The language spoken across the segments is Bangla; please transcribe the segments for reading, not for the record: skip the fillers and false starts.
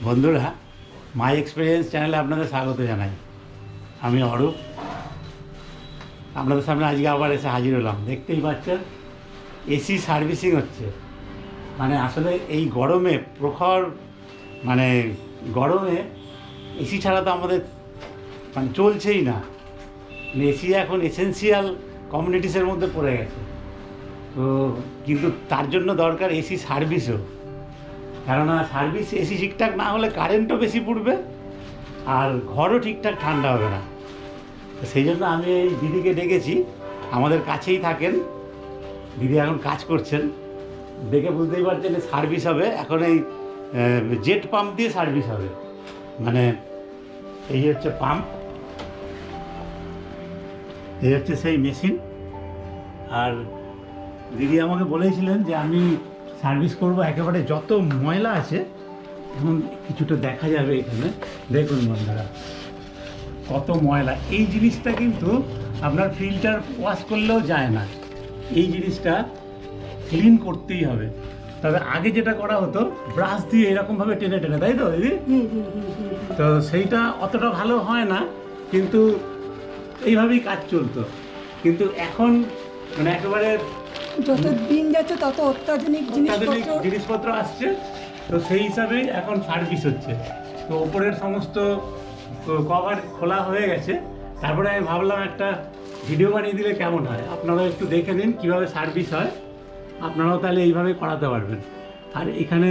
বন্ধুরা, মাই এক্সপিরিয়েন্স চ্যানেলে আপনাদের স্বাগত জানাই। আমি অরূপ, আপনাদের সামনে আজকে আবার এসে হাজির হলাম। দেখতেই পাচ্ছেন এসি সার্ভিসিং হচ্ছে। মানে আসলে এই গরমে প্রখর গরমে এসি ছাড়া তো আমাদের চলছেই না। এসি এখন এসেন্সিয়াল কমিউনিটিসের মধ্যে পড়ে গেছে। তো কিন্তু তার জন্য দরকার এসি সার্ভিসও, কেননা সার্ভিস এসি ঠিকঠাক না হলে কারেন্টও বেশি পুড়বে আর ঘরও ঠিকঠাক ঠান্ডা হবে না। সেই জন্য আমি এই দিদিকে ডেকেছি, আমাদের কাছেই থাকেন। দিদি এখন কাজ করছেন, দেখে বুঝতেই পারছেন সার্ভিস হবে। এখন এই জেট পাম্প দিয়ে সার্ভিস হবে। মানে এই হচ্ছে পাম্প, এই হচ্ছে সেই মেশিন। আর দিদি আমাকে বলেছিলেন যে আমি সার্ভিস করব একেবারে যত ময়লা আছে। এখন কিছুটা দেখা যাবে এখানে, দেখুন বন্ধুরা কত ময়লা। এই জিনিসটা কিন্তু আপনার ফিল্টার ওয়াশ করলেও যায় না, এই জিনিসটা ক্লিন করতেই হবে। তবে আগে যেটা করা হতো ব্রাশ দিয়ে এরকমভাবে টেনে টেনে, তাই তো দিদি? তো সেইটা অতটা ভালো হয় না, কিন্তু এইভাবেই কাজ চলতো। কিন্তু এখন মানে একেবারে যত দিন যাচ্ছে তত অত্যাধুনিক জিনিসপত্র আসছে, তো সেই হিসাবেই এখন সার্ভিস হচ্ছে। তো ওপরের সমস্ত কভার খোলা হয়ে গেছে। তারপরে আমি ভাবলাম একটা ভিডিও বানিয়ে দিলে কেমন হয়, আপনারাও একটু দেখে নিন কীভাবে সার্ভিস হয়। আপনারাও তাহলে এইভাবে করাতে পারবেন। আর এখানে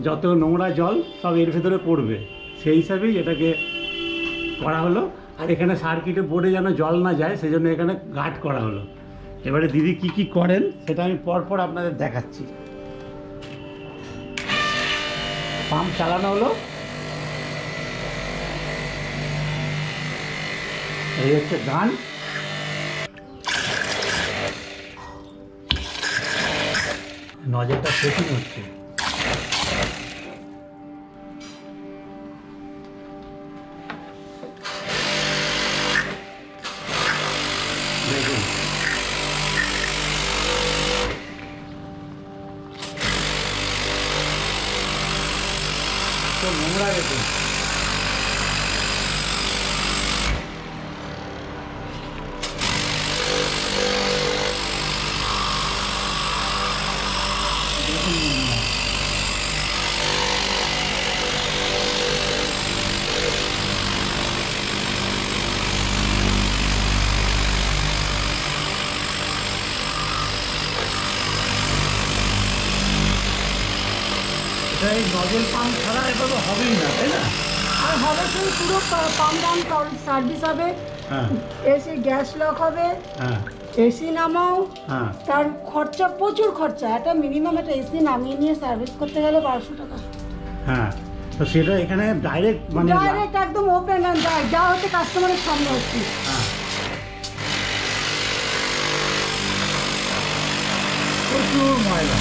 যত নোংরা জল সব এর ভেতরে পড়বে, সেই হিসাবেই এটাকে করা হলো। আর এখানে সার্কিটে বোর্ডে যেন জল না যায়, সেই জন্য এখানে গার্ড করা হলো। এবারে দিদি কি কি করেন সেটা আমি পরপর আপনাদের দেখাচ্ছি। পাম্প চালানো হলো, এই হচ্ছে গান। নজরটা সেটিং হচ্ছে। দেখুন তো নোংরা, দেখুন এই নজল পাম্প ছাড়া এটা তো হবেই না, তাই না? আর হবে সেই পুরো পাম্প সার্ভিস হবে। হ্যাঁ, এসি গ্যাস লক হবে। হ্যাঁ, এসি নামাও। হ্যাঁ, তার খরচা প্রচুর খরচা। একটা মিনিমাম একটা এসি নামিয়ে নিয়ে সার্ভিস করতে গেলে 1200 টাকা। হ্যাঁ। তো সেটা এখানে ডাইরেক্ট ডাইরেক্ট একদম ওপেন অ্যান্ড যা হচ্ছে কাস্টমারের সামনে হচ্ছে। হ্যাঁ, প্রচুর ময়লা।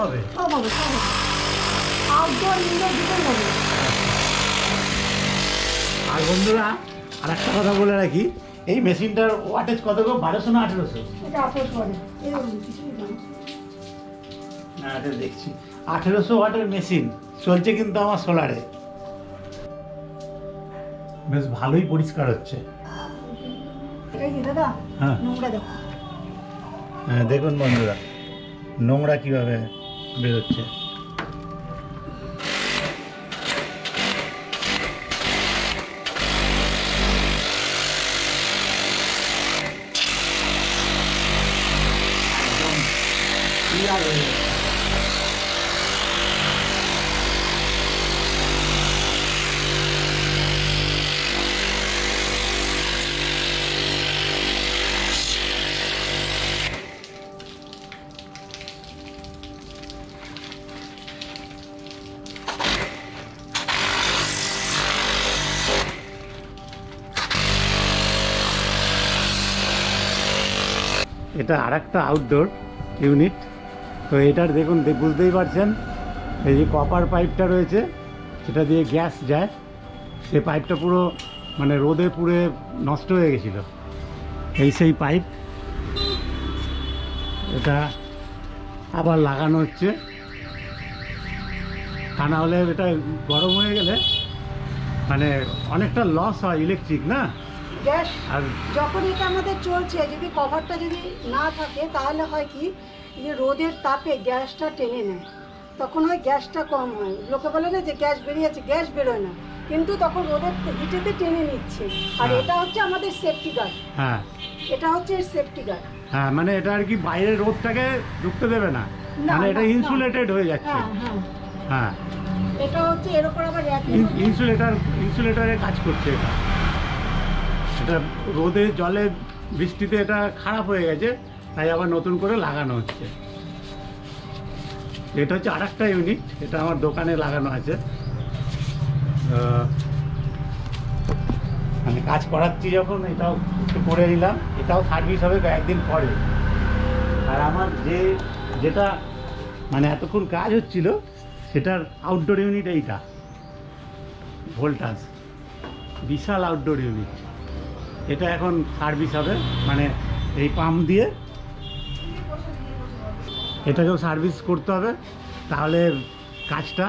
হবে সব হবে, সব হবে, আউটডোর ইনডোর দুটোই হবে। আর বন্ধুরা আর একটা কথা বলে রাখি, এই মেশিনটার ওয়াটেজ কত গো? 1200 না 1800? এটা 1800 ওয়াট। না, এটা দেখছি 1800 ওয়াটের মেশিন চলছে, কিন্তু আমার সোলারে। বেশ ভালোই পরিষ্কার হচ্ছে। এই যে দাদা, হ্যাঁ, নোংরা দেখো। হ্যাঁ দেখুন বন্ধুরা নোংরা কিভাবে বেরোচ্ছে। এটা আর একটা আউটডোর ইউনিট। তো এটার দেখুন, বুঝতেই পারছেন এই যে কপার পাইপটা রয়েছে, সেটা দিয়ে গ্যাস যায়। সে পাইপটা পুরো মানে রোদে পুড়ে নষ্ট হয়ে গেছিলো। এই সেই পাইপ। এটা আবার লাগানো হচ্ছে, তা না হলে এটা গরম হয়ে গেলে মানে অনেকটা লস হয় ইলেকট্রিক না। গ্যাস আর যখন এটা আমাদের চলছে, যদি কভারটা যদি না থাকে তাহলে হয় কি, যে রোদের তাপে গ্যাসটা টেনে নেয়, তখন হয় গ্যাসটা কম হয়। লোকে বলে না যে গ্যাস বেরিয়েছে, গ্যাস বেরোয় না, কিন্তু তখন রোদের হিটেতে টেনে নিচ্ছে। আর এটা হচ্ছে আমাদের সেফটি গার্ড। হ্যাঁ, এটা হচ্ছে সেফটি গার্ড। হ্যাঁ, মানে এটা আর কি বাইরের রোদটাকে ঢুকতে দেবে না, মানে এটা ইনসুলেটেড হয়ে যাচ্ছে। হ্যাঁ হ্যাঁ, হ্যাঁ, এটা হচ্ছে এর উপর আবার ইনসুলেটারে কাজ করছে এটা। এটা রোদে জলে বৃষ্টিতে এটা খারাপ হয়ে গেছে, তাই আবার নতুন করে লাগানো হচ্ছে। এটা হচ্ছে আরেকটা ইউনিট, এটা আমার দোকানে লাগানো আছে। মানে কাজ করাচ্ছি যখন এটাও একটু করে নিলাম, এটাও সার্ভিস হবে কয়েকদিন পরে। আর আমার যেটা মানে এতক্ষণ কাজ হচ্ছিল সেটার আউটডোর ইউনিট এইটা, ভোল্টাস বিশাল আউটডোর ইউনিট। এটা এখন সার্ভিস হবে, মানে এই পাম্প দিয়ে এটাকেও সার্ভিস করতে হবে, তাহলে কাজটা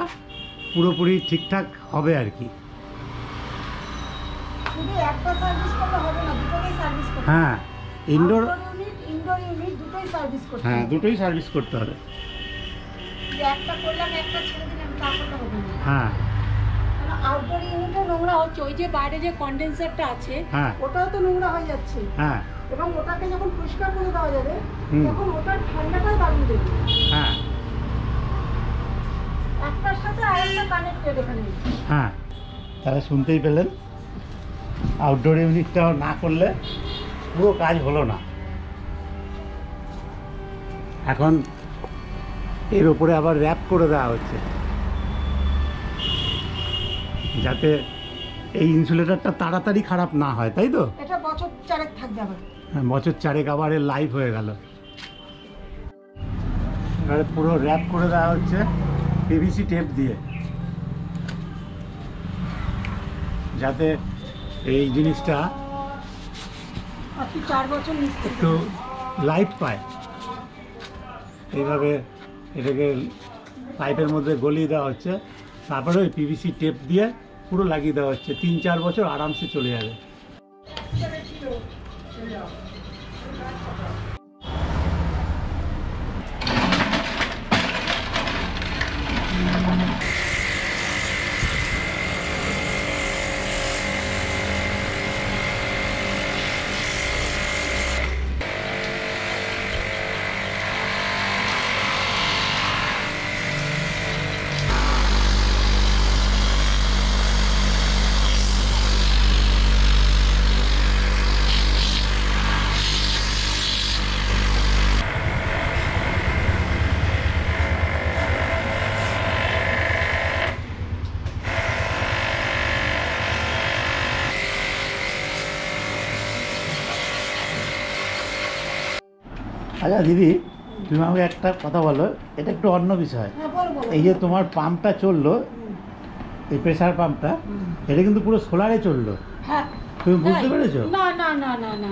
পুরোপুরি ঠিকঠাক হবে আর কি। শুধু একটা সার্ভিস করলে হবে না, দুটোই সার্ভিস করতে হবে। হ্যাঁ, ইনডোর ইউনিট দুটোই সার্ভিস করতে হবে। হ্যাঁ, দুটোই সার্ভিস করতে হবে। যে একটা করলাম, একটা ছেড়ে দিলাম, তা করলে হবে না। হ্যাঁ, আউটডোর ইউনিটে নোংরা হচ্ছে, ওই যে বাইরে যে কন্ডেন্সারটা আছে, হ্যাঁ, ওটাও তো নোংরা হয়ে যাচ্ছে। হ্যাঁ, এবং ওটাকে যখন পরিষ্কার করে দেওয়া যাবে, হুম, তখন ওটার ঠান্ডাটাই বাড়িয়ে দেবে। হ্যাঁ, একটার সাথে আরেকটা কানেক্টেড এখানে। হ্যাঁ, তাহলে শুনতেই পেলেন, আউটডোর ইউনিটটা না করলে পুরো কাজ হলো না। এখন এর উপরে আবার র্যাপ করে দেওয়া হচ্ছে, যাতে এই ইনসুলেটরটা তাড়াতাড়ি খারাপ না হয়, তাই তো? এটা বছর চারেক থাকবে আবার। হ্যাঁ, বছর চারেক আবার এর লাইফ হয়ে গেল। এবারে পুরো র্যাপ করে দেওয়া হচ্ছে পিভিসি টেপ দিয়ে, যাতে এই জিনিসটা আপনি 4 বছর নিচ্ছে একটু লাইফ পায়। এইভাবে এটাকে পাইপের মধ্যে গলিয়ে দেওয়া হচ্ছে, তারপরে ওই পিভিসি টেপ দিয়ে পুরো লাগিয়ে দেওয়া হচ্ছে। 3-4 বছর আরামসে চলে যাবে। আচ্ছা দিদি, তুমি আমাকে একটা কথা বলো, এটা একটু অন্য বিষয়। হ্যাঁ, বলো। এই যে তোমার পাম্পটা চললো, এই প্রেসার পাম্পটা, এটা কিন্তু পুরো সোলারে চললো। হ্যাঁ, তুমি বুঝতে পেরেছো? না না না না না,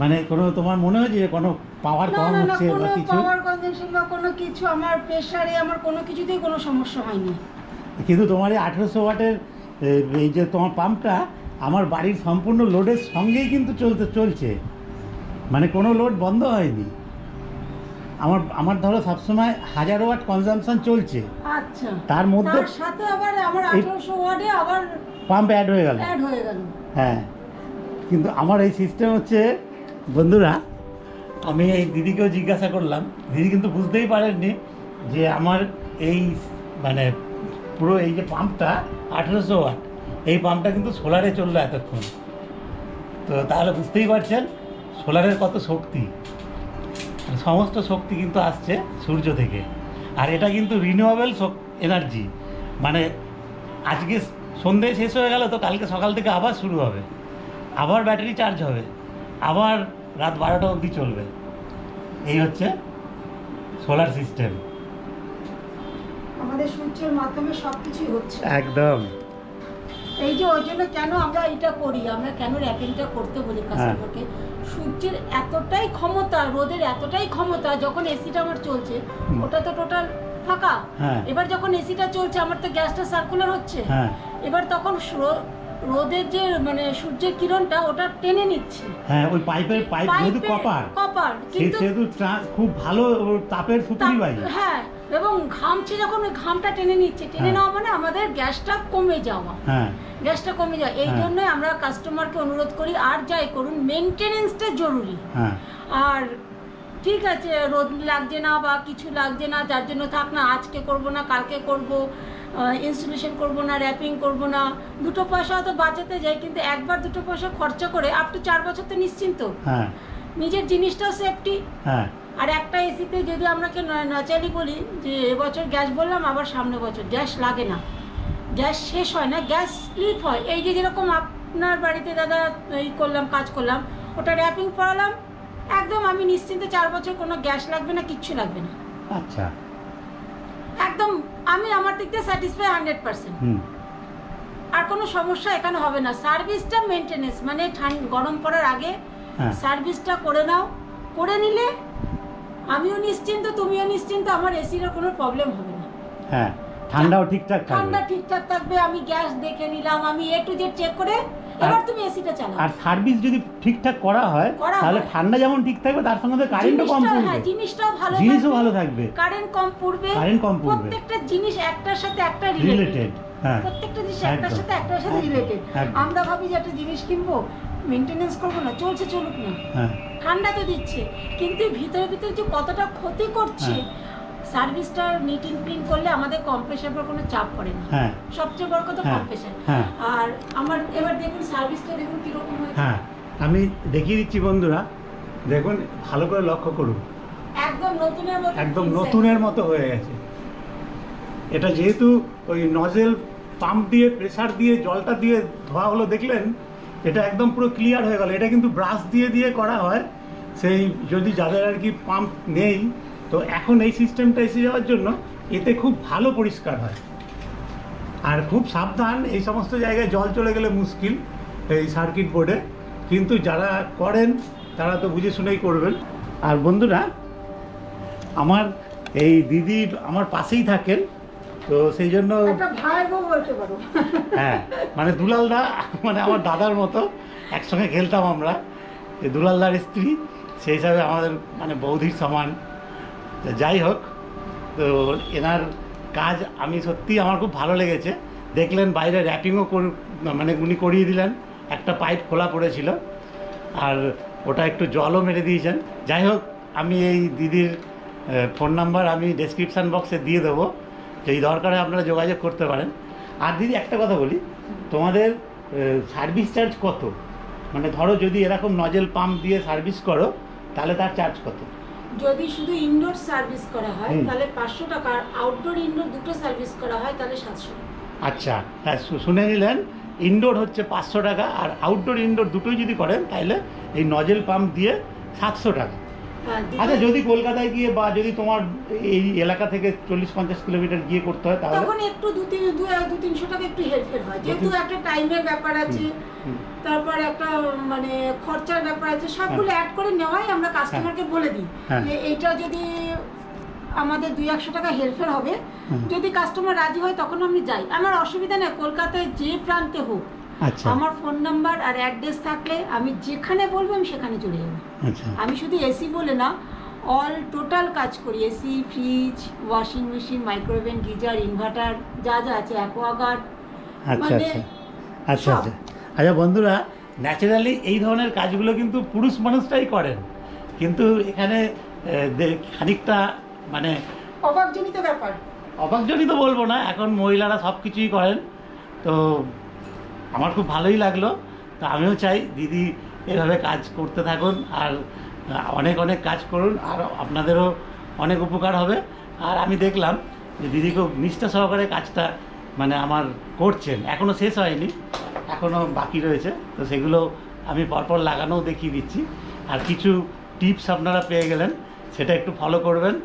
মানে কোনো তোমার মনে হয়েছে যে কোনো পাওয়ার কম না হচ্ছে কোনো বা কিছু? পাওয়ার কনজাম্পশন বা কোনো কিছু, আমার প্রেসারে আমার কোনো কিছুতেই কোনো সমস্যা হয়নি। কিন্তু তোমার এই 1800 ওয়াটের এই যে তোমার পাম্পটা আমার বাড়ির সম্পূর্ণ লোডের সঙ্গেই কিন্তু চলছে, মানে কোনো লোড বন্ধ হয়নি। আমার ধরো সবসময় 1000 ওয়াট কনজাম্পশন চলছে, আচ্ছা, তার মধ্যে তার সাথে আবার আমার 1800 ওয়াটে আবার পাম্প অ্যাড হয়ে গেল। হ্যাঁ, কিন্তু আমার এই সিস্টেম হচ্ছে, বন্ধুরা, আমি এই দিদিকেও জিজ্ঞাসা করলাম, দিদি কিন্তু বুঝতেই পারেননি যে আমার এই মানে পুরো এই যে পাম্পটা 1800 ওয়াট, এই পাম্পটা কিন্তু সোলারে চললো এতক্ষণ। তো তাহলে বুঝতেই পারছেন সোলারের কত শক্তি। সমস্ত শক্তি কিন্তু আসছে সূর্য থেকে, আর এটা কিন্তু রিনিউয়েবল এনার্জি। মানে আজকে সন্ধ্যে শেষ হয়ে গেল, তো কালকে সকাল থেকে আবার শুরু হবে, আবার ব্যাটারি চার্জ হবে, আবার রাত 12টা অবধি চলবে। এই হচ্ছে সোলার সিস্টেম। আমাদের সূর্যের মাধ্যমে সবকিছুই হচ্ছে একদম। এই যে ওই জন্য কেন আমরা এটা করি, আমরা কেন র্যাপিংটা করতে বলি কাস্টমারকে, সূর্যের এতটাই ক্ষমতা, রোদের এতটাই ক্ষমতা, যখন এসিটা আমার চলছে ওটা তো টোটাল ফাঁকা, এবার যখন এসিটা চলছে আমার তো গ্যাসটা সার্কুলার হচ্ছে, এবার তখন রোদের যে মানে সূর্যের কিরণটা ওটা টেনে নিচ্ছে। হ্যাঁ, ওই পাইপ যেহেতু কপার কিন্তু সেহেতু খুব ভালো তাপের সুপুরি বাড়ি। হ্যাঁ, এবং ঘামছে যখন ওই ঘামটা টেনে নিচ্ছে, টেনে নেওয়া মানে আমাদের গ্যাসটা কমে যাওয়া। গ্যাসটা কমে যায়, এই জন্যই আমরা কাস্টমারকে অনুরোধ করি আর যাই করুন মেনটেনেন্সটা জরুরি। আর ঠিক আছে রোদ লাগছে না বা কিছু লাগছে না, যার জন্য থাক না, আজকে করব না কালকে করব, ইনস্টলেশন করব না, র্যাপিং করব না, দুটো পয়সা তো বাঁচাতে যায়, কিন্তু একবার দুটো পয়সা খরচা করে আপ টু 4 বছর তো নিশ্চিন্ত, নিজের জিনিসটাও সেফটি। আর একটা এসিতে যদি আপনাকে ন্যাচারালি বলি যে এবছর গ্যাস বললাম, আবার সামনে বছর গ্যাস লাগে না, গ্যাস শেষ হয় না, গ্যাস স্লিপ হয়। এই যে যেরকম আপনার বাড়িতে দাদা এই করলাম, কাজ করলাম, ওটা র্যাপিং পড়ালাম, একদম আমি নিশ্চিন্তে 4 বছর কোনো গ্যাস লাগবে না, কিচ্ছু লাগবে না। আচ্ছা, একদম আমি আমার দিক থেকে স্যাটিসফাই 100%। আর কোনো সমস্যা এখানে হবে না। সার্ভিসটা মেনটেনেন্স মানে গরম পড়ার আগে সার্ভিসটা করে নাও, করে নিলে আমিও নিশ্চিন্ত, তুমিও নিশ্চিন্ত, আমার এসির কোনো প্রবলেম হবে না। হ্যাঁ, ঠান্ডাও ঠিকঠাক থাকবে, ঠান্ডা ঠিকঠাক থাকবে। আমি গ্যাস দেখে নিলাম, আমি A to Z চেক করে এবার তুমি এসিটা চালাও। আর সার্ভিস যদি ঠিকঠাক করা হয় তাহলে ঠান্ডা যেমন ঠিক থাকবে, তার সঙ্গে কারেন্টও কম পড়বে। হ্যাঁ, জিনিসটাও ভালো থাকবে, কারেন্ট কম পড়বে, প্রত্যেকটা জিনিস একটার সাথে একটা রিলেটেড। প্রত্যেকটা জিনিস একটার সাথে একটার সাথে রিলেটেড। আমরা ভাবি যে একটা জিনিস কিনবো, মেইনটেনেন্স করবো না, চলছে চলুক না, ঠান্ডা তো দিচ্ছে, কিন্তু ভিতরে ভিতরে যে কতটা ক্ষতি করছে। সার্ভিসটা নিট এন্ড ক্লিন করলে আমাদের কম্প্রেসারের উপর কোনো চাপ পড়ে না, সবচেয়ে বড় কথা কম্প্রেসার। আর আমার এবার দেখুন সার্ভিসটা দেখুন কিরকম হয়েছে। হ্যাঁ, আমি দেখিয়ে দিচ্ছি বন্ধুরা, দেখুন ভালো করে লক্ষ্য করুন, একদম নতুনের মতো, একদম নতুনের মতো হয়ে গেছে। এটা যেহেতু ওই নজেল পাম্প দিয়ে প্রেসার দিয়ে জলটা দিয়ে ধোয়া হলো, দেখলেন এটা একদম পুরো ক্লিয়ার হয়ে গেল। এটা কিন্তু ব্রাশ দিয়ে দিয়ে করা হয়, সেই যদি যাদের আর কি পাম্প নেই, তো এখন এই সিস্টেমটা এসে যাওয়ার জন্য এতে খুব ভালো পরিষ্কার হয়। আর খুব সাবধান, এই সমস্ত জায়গায় জল চলে গেলে মুশকিল এই সার্কিট বোর্ডে, কিন্তু যারা করেন তারা তো বুঝে শুনেই করবেন। আর বন্ধুরা, আমার এই দিদি আমার পাশেই থাকেন, তো সেই জন্য হ্যাঁ, মানে দুলালদা মানে আমার দাদার মতো, একসঙ্গে খেলতাম আমরা, এই দুলালদার স্ত্রী, সেই হিসাবে আমাদের মানে বৌদির সমান। যাই হোক, তো এনার কাজ আমি সত্যি আমার খুব ভালো লেগেছে। দেখলেন বাইরে র্যাপিংও মানে উনি করিয়ে দিলেন, একটা পাইপ খোলা পড়েছিল আর ওটা একটু জলও মেরে দিয়েছেন। যাই হোক, আমি এই দিদির ফোন নাম্বার আমি ডেসক্রিপশান বক্সে দিয়ে দেবো, যদি দরকারে আপনারা যোগাযোগ করতে পারেন। আর দিদি একটা কথা বলি, তোমাদের সার্ভিস চার্জ কত? মানে ধরো যদি এরকম নজেল পাম্প দিয়ে সার্ভিস করো তাহলে তার চার্জ কত? যদি শুধু ইনডোর সার্ভিস করা হয় তাহলে 500 টাকা, আর আউটডোর ইনডোর দুটো সার্ভিস করা হয় তাহলে 700 টাকা। আচ্ছা, হ্যাঁ শুনে নিলেন, ইনডোর হচ্ছে 500 টাকা, আর আউটডোর ইনডোর দুটোই যদি করেন তাহলে এই নজেল পাম্প দিয়ে 700 টাকা। আচ্ছা, যদি কলকাতায় গিয়ে বা যদি তোমার এই এলাকা থেকে 40-50 কিলোমিটার গিয়ে করতে হয় তাহলে তখন একটু 200-300 টাকা একটু হেল্পফুল হয়, যেহেতু একটা টাইমের ব্যাপার আছে, তারপর একটা মানে খরচার ব্যাপার আছে, সবগুলো অ্যাড করে নেওয়াই আমরা কাস্টমারকে বলে দিই যে এইটা যদি আমাদের 200-100 টাকা হেল্পফুল হবে। যদি কাস্টমার রাজি হয় তখন আমি যাই, আমার অসুবিধা নেই, কলকাতায় যে প্রান্তে হোক। আচ্ছা, আমার ফোন নাম্বার আর অ্যাড্রেস থাকলে আমি যেখানে বলবো আমি সেখানে চলে যাবো। আমি শুধু এসি বলে না, অল টোটাল কাজ করি, AC, fridge, washing machine, micro oven, geyser, inverter, যা যা আছে, অ্যাকোয়াগার্ড। আচ্ছা আচ্ছা আচ্ছা আচ্ছা বন্ধুরা, ন্যাচারালি এই ধরনের কাজগুলো কিন্তু পুরুষ মানুষটাই করেন, কিন্তু এখানে খানিকটা মানে অবাকজনিত ব্যাপার, অবাকজনিত বলবো না, এখন মহিলারা সব কিছুই করেন। তো আমার খুব ভালোই লাগলো। তো আমিও চাই দিদি এভাবে কাজ করতে থাকুন, আর অনেক অনেক কাজ করুন, আর আপনাদেরও অনেক উপকার হবে। আর আমি দেখলাম যে দিদি খুব নিষ্ঠা সহকারে কাজটা মানে আমার করছেন, এখনও শেষ হয়নি, এখনও বাকি রয়েছে। তো সেগুলো আমি পরপর লাগানোও দেখিয়ে দিচ্ছি, আর কিছু টিপস আপনারা পেয়ে গেলেন, সেটা একটু ফলো করবেন।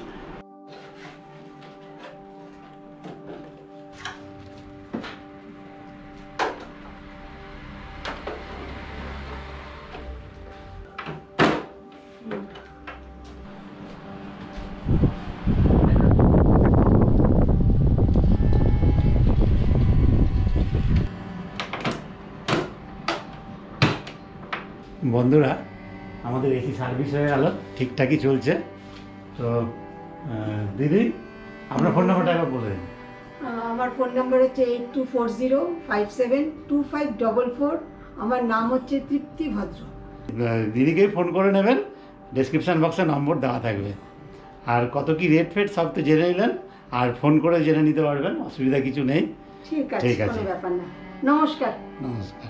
বন্ধুরা, আমাদের এসি সার্ভিস হয়ে গেল, ঠিকঠাকই চলছে। তো দিদি, আপনার ফোন নাম্বারটা একবার বলে দিন। আমার ফোন নাম্বার হচ্ছে 8240572544। আমার নাম হচ্ছে তৃপ্তি ভদ্র। দিদিকেই ফোন করে নেবেন, ডেসক্রিপশান বক্সে নম্বর দেওয়া থাকবে। আর কত কি রেট ফেট সব তো জেনে নিলেন, আর ফোন করে জেনে নিতে পারবেন, অসুবিধা কিছু নেই। ঠিক আছে, ঠিক আছে, কোনো ব্যাপার না। নমস্কার। নমস্কার।